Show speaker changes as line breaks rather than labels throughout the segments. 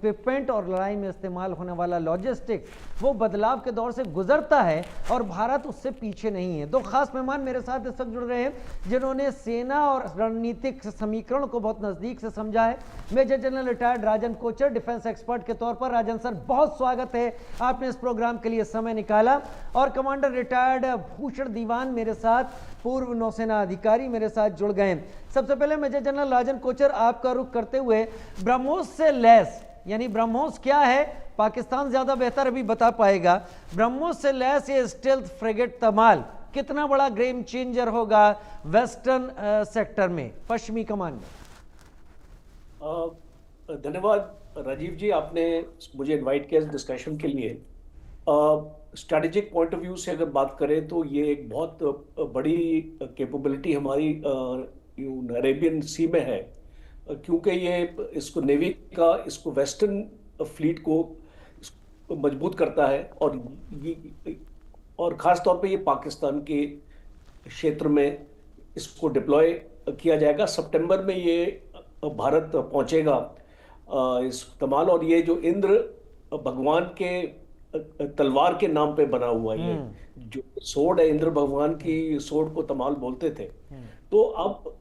Equipment और लड़ाई में इस्तेमाल होने वाला लॉजिस्टिक वो बदलाव के दौर से गुजरता है और भारत उससे पीछे नहीं है। दो खास मेहमान मेरे साथ इस वक्त जुड़ रहे हैं जिन्होंने सेना और रणनीतिक समीकरण को बहुत नजदीक से समझा है। मेजर जनरल रिटायर्ड राजन कोचर, डिफेंस एक्सपर्ट के तौर पर। राजन सर, बहुत स्वागत है, आपने इस प्रोग्राम के लिए समय निकाला। और कमांडर रिटायर्ड भूषण दीवान मेरे साथ, पूर्व नौसेना अधिकारी, मेरे साथ जुड़ गए। सबसे पहले मेजर जनरल राजन कोचर, आपका रुख करते हुए ब्रह्मोस से लैस, यानी ब्रह्मोस क्या है पाकिस्तान ज्यादा बेहतर अभी बता पाएगा, ब्रह्मोस से लैस ये स्टेल्थ फ्रिगेट तमाल कितना बड़ा गेम चेंजर होगा वेस्टर्न सेक्टर में, पश्चिमी कमान में?
धन्यवाद राजीव जी, आपने मुझे इनवाइट किया इस डिस्कशन के लिए। स्ट्रैटेजिक पॉइंट ऑफ व्यू से अगर बात करें तो ये एक बहुत बड़ी कैपेबिलिटी हमारी अरेबियन सी में है, क्योंकि ये इसको नेवी का, इसको वेस्टर्न फ्लीट को मजबूत करता है और ख़ास तौर पे ये पाकिस्तान के क्षेत्र में इसको डिप्लॉय किया जाएगा। सितंबर में ये भारत पहुंचेगा इस कमाल, और ये जो इंद्र भगवान के तलवार के नाम पे बना हुआ ये जो सोर्ड है, इंद्र भगवान की सोर्ड को तमाल बोलते थे। तो अब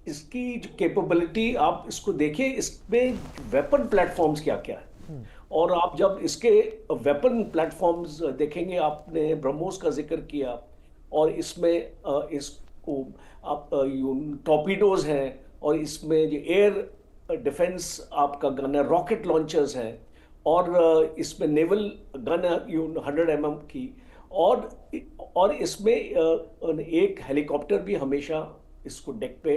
इसकी जो कैपेबिलिटी आप इसको देखिए, इसमें वेपन प्लेटफॉर्म्स क्या क्या है, और आप जब इसके वेपन प्लेटफॉर्म्स देखेंगे, आपने ब्रह्मोस का जिक्र किया, और इसमें इसको आप टॉर्पीडोज हैं, और इसमें जो एयर डिफेंस आपका गन है, रॉकेट लॉन्चर्स हैं, और इसमें नेवल गन है 100 mm की, और इसमें एक हेलीकॉप्टर भी हमेशा इसको डेक पे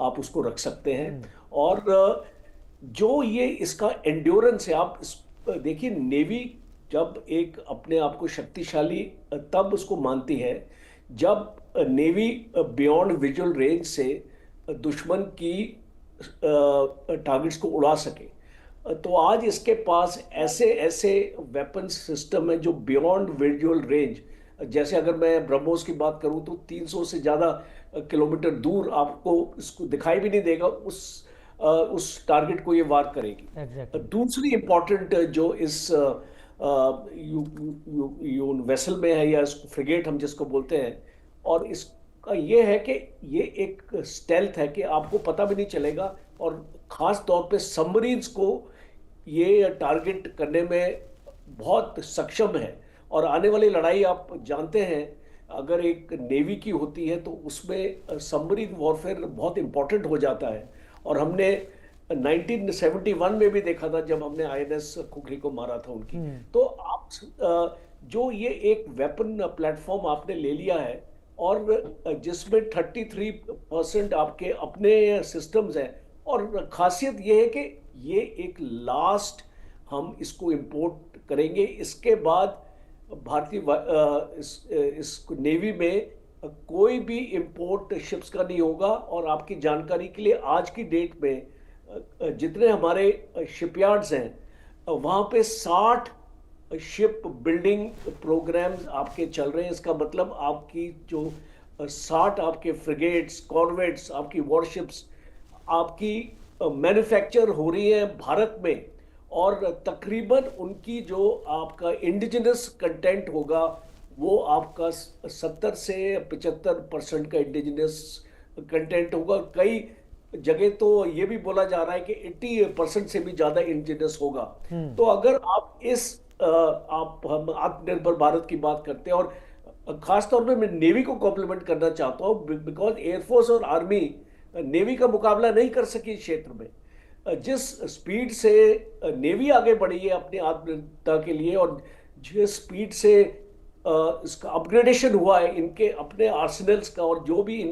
आप उसको रख सकते हैं। और जो ये इसका एंड्योरेंस है, आप देखिए, नेवी जब एक अपने आप को शक्तिशाली तब उसको मानती है जब नेवी बियॉन्ड विजुअल रेंज से दुश्मन की टारगेट्स को उड़ा सके। तो आज इसके पास ऐसे ऐसे वेपन सिस्टम है जो बियॉन्ड विजुअल रेंज, जैसे अगर मैं ब्रह्मोस की बात करूं तो 300 से ज़्यादा किलोमीटर दूर आपको इसको दिखाई भी नहीं देगा, उस टारगेट को ये वार करेगी। दूसरी इंपॉर्टेंट जो इस वेसल में है, या फ्रिगेट हम जिसको बोलते हैं, और इसका ये है कि ये एक स्टेल्थ है कि आपको पता भी नहीं चलेगा, और ख़ास तौर पे सबमरीन्स को ये टारगेट करने में बहुत सक्षम है। और आने वाली लड़ाई आप जानते हैं, अगर एक नेवी की होती है तो उसमें सबमरीन वॉरफेयर बहुत इंपॉर्टेंट हो जाता है। और हमने 1971 में भी देखा था जब हमने INS खुखरी को मारा था उनकी। तो आप जो ये एक वेपन प्लेटफॉर्म आपने ले लिया है, और जिसमें 33% आपके अपने सिस्टम्स हैं, और ख़ासियत ये है कि ये एक लास्ट हम इसको इंपोर्ट करेंगे। इसके बाद भारतीय इस नेवी में कोई भी इंपोर्ट शिप्स का नहीं होगा। और आपकी जानकारी के लिए, आज की डेट में जितने हमारे शिपयार्ड्स हैं, वहाँ पे 60 शिप बिल्डिंग प्रोग्राम्स आपके चल रहे हैं। इसका मतलब आपकी जो 60 आपके फ्रिगेट्स, कॉर्वेट्स, आपकी वॉरशिप्स आपकी मैन्युफैक्चर हो रही है भारत में, और तकरीबन उनकी जो आपका इंडिजिनस कंटेंट होगा वो आपका 70 से 75% का इंडिजिनस कंटेंट होगा। कई जगह तो ये भी बोला जा रहा है कि 80% से भी ज़्यादा इंडिजिनस होगा। तो अगर आप हम आत्मनिर्भर भारत की बात करते हैं, और खास तौर पे मैं नेवी को कॉम्प्लीमेंट करना चाहता हूँ, बिकॉज एयरफोर्स और आर्मी नेवी का मुकाबला नहीं कर सकी इस क्षेत्र में। जिस स्पीड से नेवी आगे बढ़ी है अपनी आत्मनिर्भरता के लिए, और जिस स्पीड से इसका अपग्रेडेशन हुआ है इनके अपने आर्सेनल्स का, और जो भी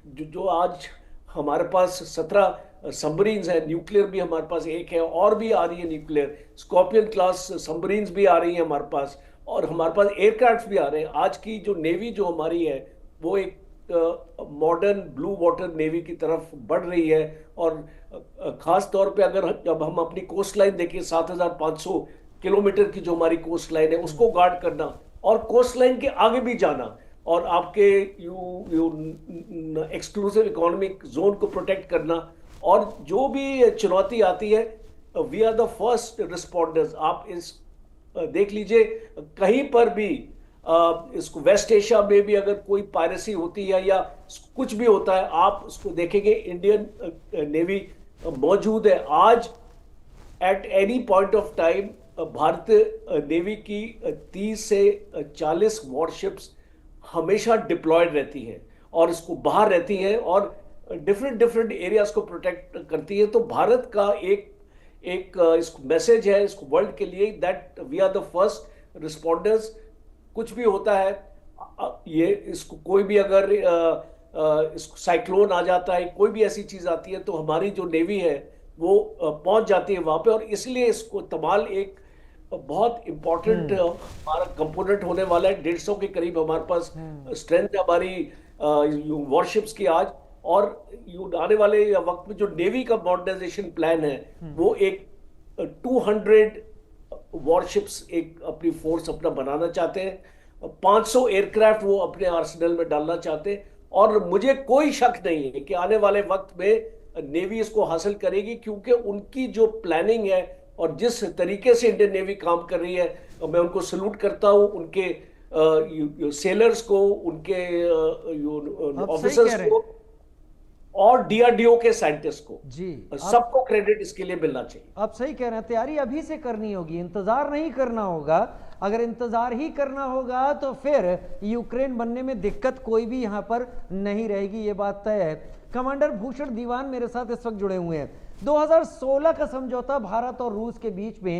जो आज हमारे पास 17 सबमरीन्स हैं, न्यूक्लियर भी हमारे पास एक है, और भी आ रही है न्यूक्लियर, स्कॉर्पियन क्लास सबमरीन्स भी आ रही हैं हमारे पास, और हमारे पास एयरक्राफ्ट भी आ रहे हैं। आज की जो नेवी जो हमारी है वो एक मॉडर्न ब्लू वाटर नेवी की तरफ बढ़ रही है। और ख़ास तौर पे अगर जब हम अपनी कोस्ट लाइन देखें, 7500 किलोमीटर की जो हमारी कोस्ट लाइन है उसको गार्ड करना, और कोस्ट लाइन के आगे भी जाना, और आपके एक्सक्लूसिव इकोनॉमिक जोन को प्रोटेक्ट करना, और जो भी चुनौती आती है we are the first responders. आप इस देख लीजिए, कहीं पर भी इसको वेस्ट एशिया में भी अगर कोई पायरेसी होती है या कुछ भी होता है, आप उसको देखेंगे इंडियन नेवी मौजूद है। आज at any point of time भारतीय नेवी की 30 से 40 वॉरशिप्स हमेशा डिप्लॉयड रहती हैं और इसको बाहर रहती हैं और डिफरेंट डिफरेंट एरियाज को प्रोटेक्ट करती है। तो भारत का एक एक इसको मैसेज है इसको वर्ल्ड के लिए, that we are the first responders. कुछ भी होता है, ये इसको कोई भी अगर इसको साइक्लोन आ जाता है, कोई भी ऐसी चीज आती है, तो हमारी जो नेवी है वो पहुंच जाती है वहां पे। और इसलिए इसको तमाल एक बहुत इंपॉर्टेंट हमारा कंपोनेंट होने वाला है। 150 के करीब हमारे पास स्ट्रेंथ है हमारी वॉरशिप्स की आज। और आने वाले वक्त में जो नेवी का मॉडर्नाइजेशन प्लान है वो एक 200 वॉरशिप्स एक अपनी फोर्स अपना बनाना चाहते हैं। 500 एयरक्राफ्ट वो अपने आर्सेनल में डालना चाहते हैं। और मुझे कोई शक नहीं है कि आने वाले वक्त में नेवी इसको हासिल करेगी, क्योंकि उनकी जो प्लानिंग है और जिस तरीके से इंडियन नेवी काम कर रही है, मैं उनको सल्यूट करता हूं। उनके सेलर्स को, उनके ऑफिसर्स को और डीआरडीओ के साइंटिस्ट को,
जी
सबको क्रेडिट इसके लिए मिलना चाहिए।
आप सही कह रहे हैं, तैयारी अभी से करनी होगी, इंतजार नहीं करना होगा। अगर इंतजार ही करना होगा तो फिर यूक्रेन बनने में दिक्कत कोई भी यहां पर नहीं रहेगी, ये बात तय है। कमांडर भूषण दीवान मेरे साथ इस वक्त जुड़े हुए हैं। 2016 का समझौता भारत और रूस के बीच में